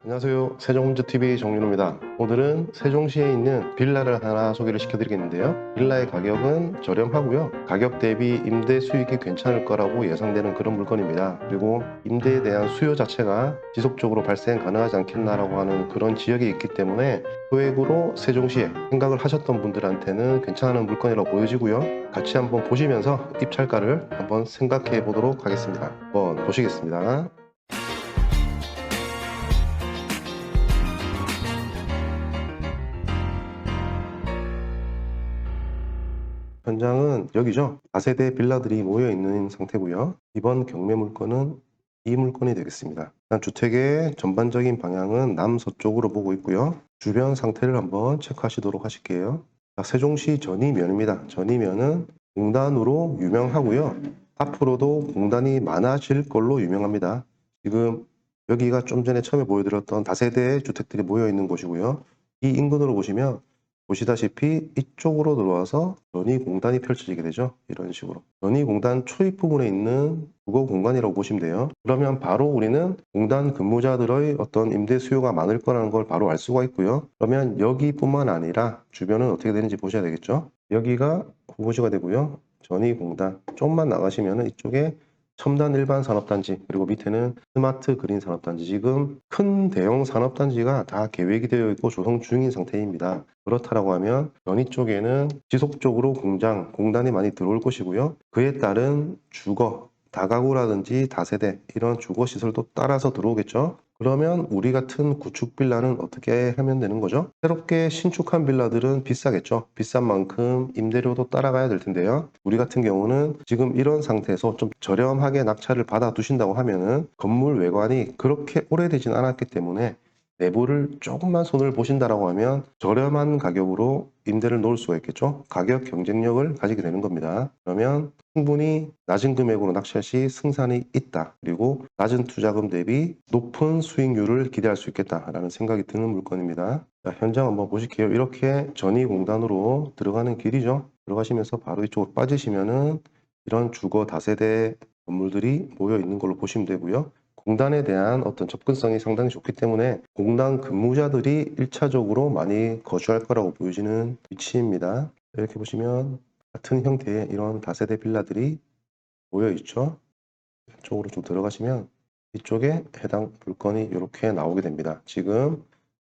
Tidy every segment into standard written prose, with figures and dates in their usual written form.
안녕하세요. 세종홈즈TV 정윤호입니다. 오늘은 세종시에 있는 빌라를 하나 소개를 시켜드리겠는데요. 빌라의 가격은 저렴하고요. 가격 대비 임대 수익이 괜찮을 거라고 예상되는 그런 물건입니다. 그리고 임대에 대한 수요 자체가 지속적으로 발생 가능하지 않겠나라고 하는 그런 지역이 있기 때문에 소액으로 세종시에 생각을 하셨던 분들한테는 괜찮은 물건이라고 보여지고요. 같이 한번 보시면서 입찰가를 한번 생각해 보도록 하겠습니다. 한번 보시겠습니다. 현장은 여기죠. 4세대 빌라들이 모여 있는 상태고요. 이번 경매 물건은 이 물건이 되겠습니다. 일단 주택의 전반적인 방향은 남서쪽으로 보고 있고요. 주변 상태를 한번 체크하시도록 하실게요. 자, 세종시 전이면입니다. 전이면은 공단으로 유명하고요. 앞으로도 공단이 많아질 걸로 유명합니다. 지금 여기가 좀 전에 처음에 보여드렸던 다세대 주택들이 모여 있는 곳이고요. 이 인근으로 보시면 보시다시피 이쪽으로 들어와서 연희공단이 펼쳐지게 되죠. 이런 식으로. 연희공단 초입 부분에 있는 주거 공간이라고 보시면 돼요. 그러면 바로 우리는 공단 근무자들의 어떤 임대 수요가 많을 거라는 걸 바로 알 수가 있고요. 그러면 여기뿐만 아니라 주변은 어떻게 되는지 보셔야 되겠죠. 여기가 후보지가 되고요. 전희공단 좀만 나가시면 이쪽에 첨단 일반 산업단지, 그리고 밑에는 스마트 그린 산업단지, 지금 큰 대형 산업단지가 다 계획이 되어 있고 조성 중인 상태입니다. 그렇다라고 하면 연희 쪽에는 지속적으로 공단이 많이 들어올 것이고요. 그에 따른 주거, 다가구라든지 다세대 이런 주거 시설도 따라서 들어오겠죠. 그러면 우리 같은 구축 빌라는 어떻게 하면 되는 거죠? 새롭게 신축한 빌라들은 비싸겠죠. 비싼 만큼 임대료도 따라가야 될 텐데요. 우리 같은 경우는 지금 이런 상태에서 좀 저렴하게 낙찰을 받아 두신다고 하면은 건물 외관이 그렇게 오래되진 않았기 때문에 내부를 조금만 손을 보신다라고 하면 저렴한 가격으로 임대를 놓을 수가 있겠죠. 가격 경쟁력을 가지게 되는 겁니다. 그러면 충분히 낮은 금액으로 낙찰 시 승산이 있다. 그리고 낮은 투자금 대비 높은 수익률을 기대할 수 있겠다라는 생각이 드는 물건입니다. 자, 현장 한번 보실게요. 이렇게 전이공단으로 들어가는 길이죠. 들어가시면서 바로 이쪽으로 빠지시면은 이런 주거 다세대 건물들이 모여 있는 걸로 보시면 되고요. 공단에 대한 어떤 접근성이 상당히 좋기 때문에 공단 근무자들이 1차적으로 많이 거주할 거라고 보여지는 위치입니다. 이렇게 보시면 같은 형태의 이런 다세대 빌라들이 모여 있죠. 이쪽으로 좀 들어가시면 이쪽에 해당 물건이 이렇게 나오게 됩니다. 지금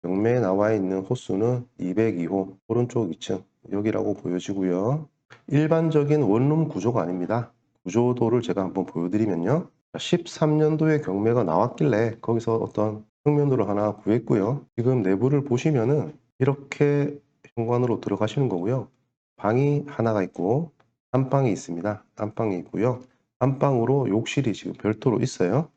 경매에 나와 있는 호수는 202호 오른쪽 2층 여기라고 보여지고요. 일반적인 원룸 구조가 아닙니다. 구조도를 제가 한번 보여드리면요. 13년도에 경매가 나왔길래 거기서 어떤 평면도를 하나 구했고요. 지금 내부를 보시면은 이렇게 현관으로 들어가시는 거고요. 방이 하나가 있고 안방이 있습니다. 안방이 있고요. 안방으로 욕실이 지금 별도로 있어요.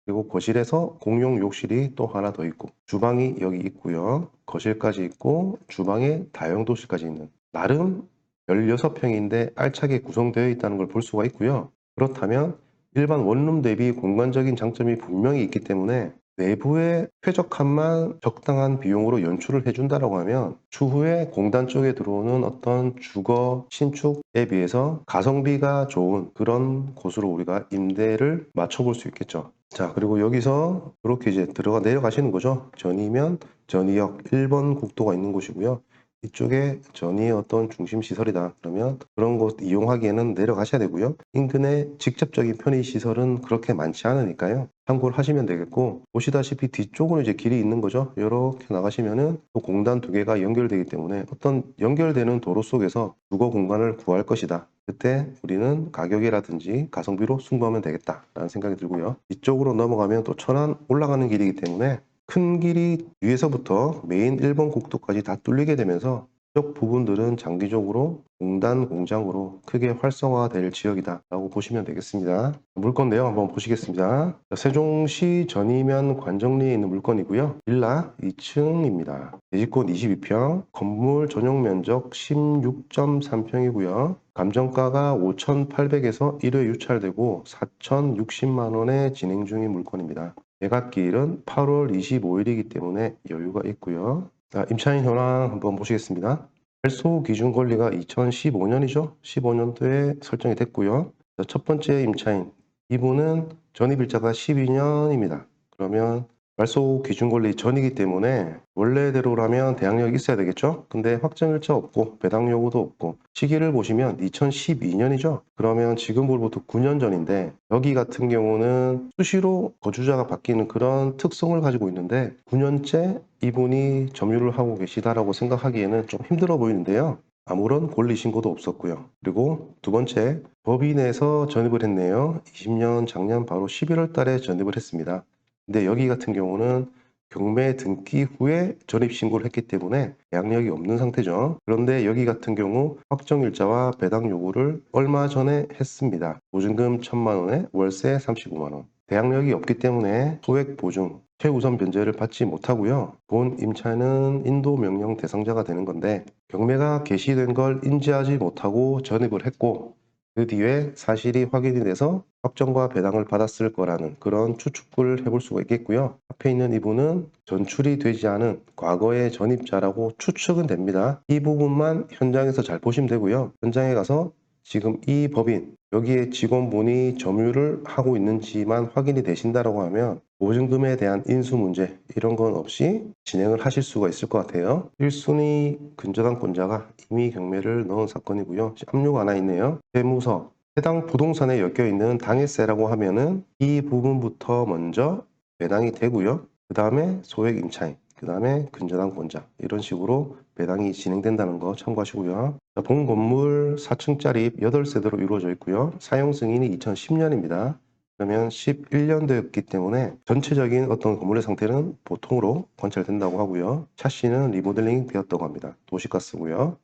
그리고 거실에서 공용 욕실이 또 하나 더 있고 주방이 여기 있고요. 거실까지 있고 주방에 다용도실까지 있는 나름 16평인데 알차게 구성되어 있다는 걸 볼 수가 있고요. 그렇다면 일반 원룸 대비 공간적인 장점이 분명히 있기 때문에 내부의 쾌적함만 적당한 비용으로 연출을 해준다라고 하면 추후에 공단 쪽에 들어오는 어떤 주거 신축에 비해서 가성비가 좋은 그런 곳으로 우리가 임대를 맞춰볼 수 있겠죠. 자, 그리고 여기서 이렇게 이제 내려가시는 거죠. 전이면 전이역 1번 국도가 있는 곳이고요. 이쪽에 전이의 어떤 중심 시설이다. 그러면 그런 곳 이용하기에는 내려가셔야 되고요. 인근에 직접적인 편의 시설은 그렇게 많지 않으니까요. 참고를 하시면 되겠고, 보시다시피 뒤쪽으로 이제 길이 있는 거죠. 이렇게 나가시면은 또 공단 두 개가 연결되기 때문에 어떤 연결되는 도로 속에서 주거 공간을 구할 것이다. 그때 우리는 가격이라든지 가성비로 승부하면 되겠다라는 생각이 들고요. 이쪽으로 넘어가면 또 천안 올라가는 길이기 때문에 큰 길이 위에서부터 메인 1번 국도까지 다 뚫리게 되면서 이쪽 부분들은 장기적으로 공단 공장으로 크게 활성화될 지역이다라고 보시면 되겠습니다. 물건 내용 한번 보시겠습니다. 세종시 전이면 관정리에 있는 물건이고요. 빌라 2층입니다. 대지권 22평, 건물 전용 면적 16.3평이고요. 감정가가 5,800에서 1회 유찰되고 4,060만 원에 진행 중인 물건입니다. 매각기일은 8월 25일이기 때문에 여유가 있고요. 자, 임차인 현황 한번 보시겠습니다. 발소 기준 권리가 2015년이죠. 15년도에 설정이 됐고요. 자, 첫 번째 임차인, 이분은 전입일자가 12년입니다. 그러면 말소 기준권리 전이기 때문에 원래대로라면 대항력이 있어야 되겠죠? 근데 확정일자 없고 배당 요구도 없고 시기를 보시면 2012년이죠? 그러면 지금으로부터 9년 전인데 여기 같은 경우는 수시로 거주자가 바뀌는 그런 특성을 가지고 있는데 9년째 이분이 점유를 하고 계시다라고 생각하기에는 좀 힘들어 보이는데요. 아무런 권리신고도 없었고요. 그리고 두 번째, 법인에서 전입을 했네요. 20년 작년 바로 11월 달에 전입을 했습니다. 근데 여기 같은 경우는 경매 등기 후에 전입 신고를 했기 때문에 양력이 없는 상태죠. 그런데 여기 같은 경우 확정일자와 배당 요구를 얼마 전에 했습니다. 보증금 1,000만 원에 월세 35만 원. 대항력이 없기 때문에 소액 보증, 최우선 변제를 받지 못하고요. 본 임차인은 인도 명령 대상자가 되는 건데 경매가 개시된 걸 인지하지 못하고 전입을 했고 그 뒤에 사실이 확인이 돼서 확정과 배당을 받았을 거라는 그런 추측을 해볼 수가 있겠고요. 앞에 있는 이분은 전출이 되지 않은 과거의 전입자라고 추측은 됩니다. 이 부분만 현장에서 잘 보시면 되고요. 현장에 가서 지금 이 법인 여기에 직원분이 점유를 하고 있는지만 확인이 되신다라고 하면 보증금에 대한 인수 문제 이런 건 없이 진행을 하실 수가 있을 것 같아요. 1순위 근저당권자가 임의 경매를 넣은 사건이고요. 압류가 하나 있네요. 세무서 해당 부동산에 엮여 있는 당해세라고 하면은 이 부분부터 먼저 배당이 되고요. 그 다음에 소액 임차인, 그 다음에 근저당권자 이런 식으로 배당이 진행된다는 거 참고하시고요. 본 건물 4층짜리 8세대로 이루어져 있고요. 사용 승인이 2010년입니다. 그러면 11년 되었기 때문에 전체적인 어떤 건물의 상태는 보통으로 관찰된다고 하고요. 샤시는 리모델링이 되었다고 합니다. 도시가스고요.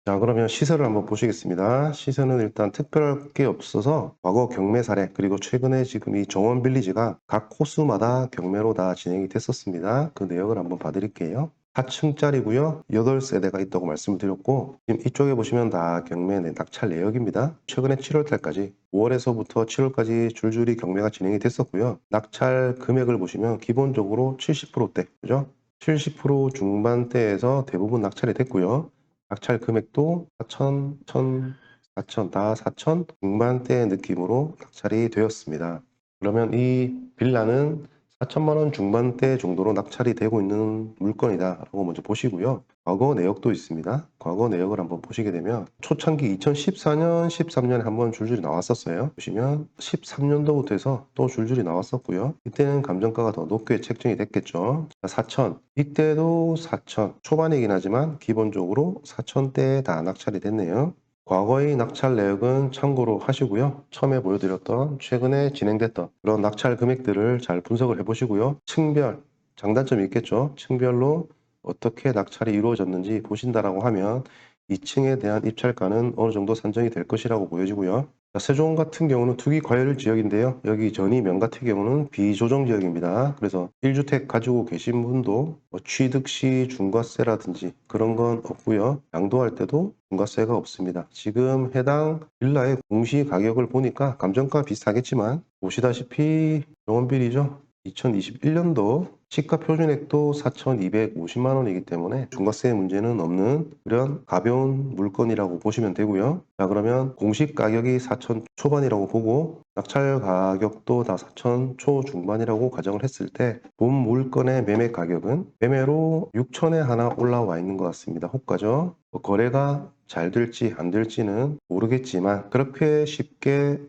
자, 그러면 시세를 한번 보시겠습니다. 시세는 일단 특별할 게 없어서 과거 경매 사례 그리고 최근에 지금 이 정원 빌리지가 각 코스마다 경매로 다 진행이 됐었습니다. 그 내역을 한번 봐드릴게요. 4층짜리고요. 8세대가 있다고 말씀을 드렸고 지금 이쪽에 보시면 다 경매 낙찰 내역입니다. 최근에 7월 달까지 5월에서부터 7월까지 줄줄이 경매가 진행이 됐었고요. 낙찰 금액을 보시면 기본적으로 70%대, 그죠? 70% 중반대에서 대부분 낙찰이 됐고요. 낙찰 금액도 4천, 1천, 4천, 다 4천 중반대 느낌으로 낙찰이 되었습니다. 그러면 이 빌라는 4천만 원 중반대 정도로 낙찰이 되고 있는 물건이다 라고 먼저 보시고요. 과거 내역도 있습니다. 과거 내역을 한번 보시게 되면 초창기 2014년, 13년에 한번 줄줄이 나왔었어요. 보시면 13년도부터 해서 또 줄줄이 나왔었고요. 이때는 감정가가 더 높게 책정이 됐겠죠. 4천, 이때도 4천 초반이긴 하지만 기본적으로 4천대에 다 낙찰이 됐네요. 과거의 낙찰 내역은 참고로 하시고요. 처음에 보여드렸던 최근에 진행됐던 그런 낙찰 금액들을 잘 분석을 해보시고요. 층별, 장단점이 있겠죠. 층별로 어떻게 낙찰이 이루어졌는지 보신다라고 하면 2층에 대한 입찰가는 어느 정도 산정이 될 것이라고 보여지고요. 자, 세종 같은 경우는 투기 과열 지역인데요. 여기 전이면 같은 경우는 비조정 지역입니다. 그래서 1주택 가지고 계신 분도 뭐 취득 시 중과세라든지 그런 건 없고요. 양도할 때도 중과세가 없습니다. 지금 해당 빌라의 공시 가격을 보니까 감정가 비슷하겠지만 보시다시피 영원비리죠. 2021년도 시가 표준액도 4,250만 원이기 때문에 중과세 문제는 없는 그런 가벼운 물건이라고 보시면 되고요. 자, 그러면 공식 가격이 4천 초반이라고 보고 낙찰 가격도 다 4천 초중반이라고 가정을 했을 때 본 물건의 매매 가격은 매매로 6천에 하나 올라와 있는 것 같습니다. 호가죠. 거래가 잘 될지 안 될지는 모르겠지만 그렇게 쉽게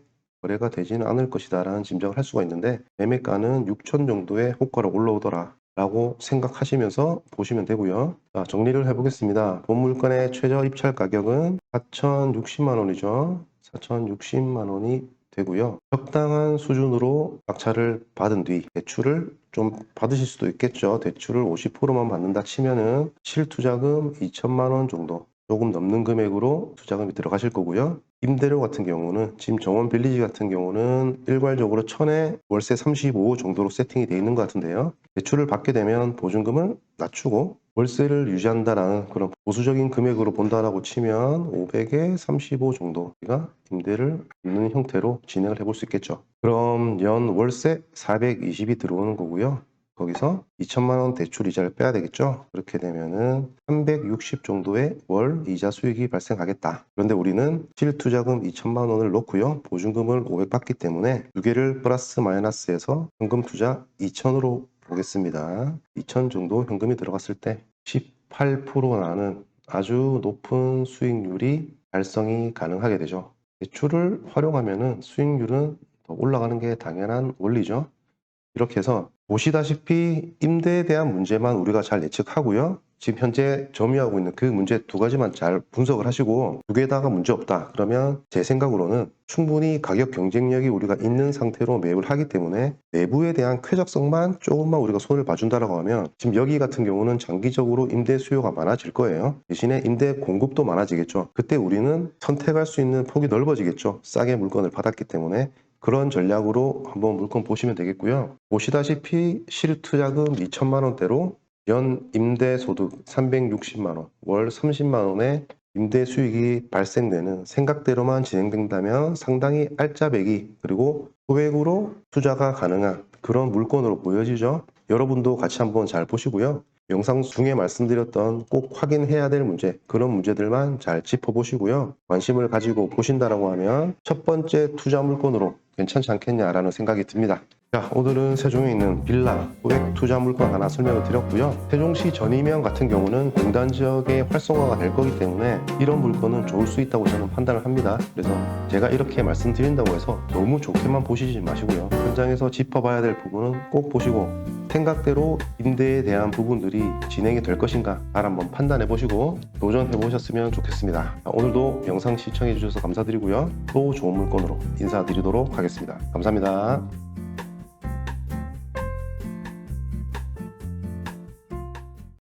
거래가 되지는 않을 것이다 라는 짐작을 할 수가 있는데 매매가는 6천 정도의 호가로 올라오더라 라고 생각하시면서 보시면 되고요. 자, 정리를 해보겠습니다. 본 물건의 최저 입찰 가격은 4,060만 원이죠. 4,060만 원이 되고요. 적당한 수준으로 낙찰을 받은 뒤 대출을 좀 받으실 수도 있겠죠. 대출을 50%만 받는다 치면은 실투자금 2천만 원 정도 조금 넘는 금액으로 투자금이 들어가실 거고요. 임대료 같은 경우는 지금 정원 빌리지 같은 경우는 일괄적으로 1,000에 월세 35 정도로 세팅이 되어 있는 것 같은데요. 대출을 받게 되면 보증금을 낮추고 월세를 유지한다라는 그런 보수적인 금액으로 본다라고 치면 500에 35 정도가 임대를 받는 형태로 진행을 해볼 수 있겠죠. 그럼 연 월세 420이 들어오는 거고요. 거기서 2천만 원 대출 이자를 빼야 되겠죠. 그렇게 되면은 360 정도의 월 이자 수익이 발생하겠다. 그런데 우리는 실투자금 2천만 원을 넣고요, 보증금을 500 받기 때문에 두 개를 플러스 마이너스해서 현금 투자 2천으로 보겠습니다. 2천 정도 현금이 들어갔을 때 18% 나는 아주 높은 수익률이 달성이 가능하게 되죠. 대출을 활용하면은 수익률은 더 올라가는 게 당연한 원리죠. 이렇게 해서 보시다시피 임대에 대한 문제만 우리가 잘 예측하고요, 지금 현재 점유하고 있는 그 문제 두 가지만 잘 분석을 하시고 두 개 다가 문제 없다 그러면 제 생각으로는 충분히 가격 경쟁력이 우리가 있는 상태로 매입을 하기 때문에 내부에 대한 쾌적성만 조금만 우리가 손을 봐준다라고 하면, 지금 여기 같은 경우는 장기적으로 임대 수요가 많아질 거예요. 대신에 임대 공급도 많아지겠죠. 그때 우리는 선택할 수 있는 폭이 넓어지겠죠. 싸게 물건을 받았기 때문에. 그런 전략으로 한번 물건 보시면 되겠고요. 보시다시피 실투자금 2천만 원대로 연 임대소득 360만 원, 월 30만 원의 임대 수익이 발생되는, 생각대로만 진행된다면 상당히 알짜배기 그리고 소액으로 투자가 가능한 그런 물건으로 보여지죠. 여러분도 같이 한번 잘 보시고요. 영상 중에 말씀드렸던 꼭 확인해야 될 문제, 그런 문제들만 잘 짚어보시고요. 관심을 가지고 보신다라고 하면 첫 번째 투자 물건으로 괜찮지 않겠냐라는 생각이 듭니다. 자, 오늘은 세종에 있는 빌라 소액 투자 물건 하나 설명을 드렸고요. 세종시 전이면 같은 경우는 공단 지역의 활성화가 될 거기 때문에 이런 물건은 좋을 수 있다고 저는 판단을 합니다. 그래서 제가 이렇게 말씀드린다고 해서 너무 좋게만 보시지 마시고요. 현장에서 짚어봐야 될 부분은 꼭 보시고 생각대로 임대에 대한 부분들이 진행이 될 것인가 잘 한번 판단해 보시고 도전해 보셨으면 좋겠습니다. 오늘도 영상 시청해 주셔서 감사드리고요. 또 좋은 물건으로 인사드리도록 하겠습니다. 감사합니다.